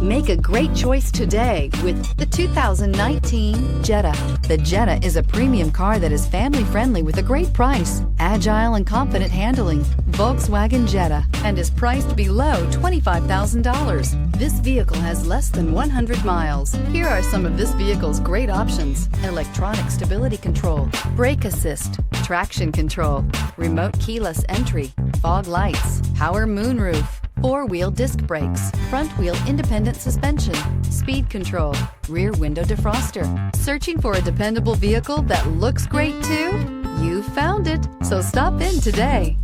Make a great choice today with the 2019 Jetta. The Jetta is a premium car that is family friendly with a great price, agile and confident handling. Volkswagen Jetta, and is priced below $25,000. This vehicle has less than 100 miles. Here are some of this vehicle's great options: electronic stability control, brake assist, traction control, remote keyless entry, fog lights, power moonroof, four-wheel disc brakes, front-wheel independent suspension, speed control, rear window defroster. Searching for a dependable vehicle that looks great too? You found it, so stop in today.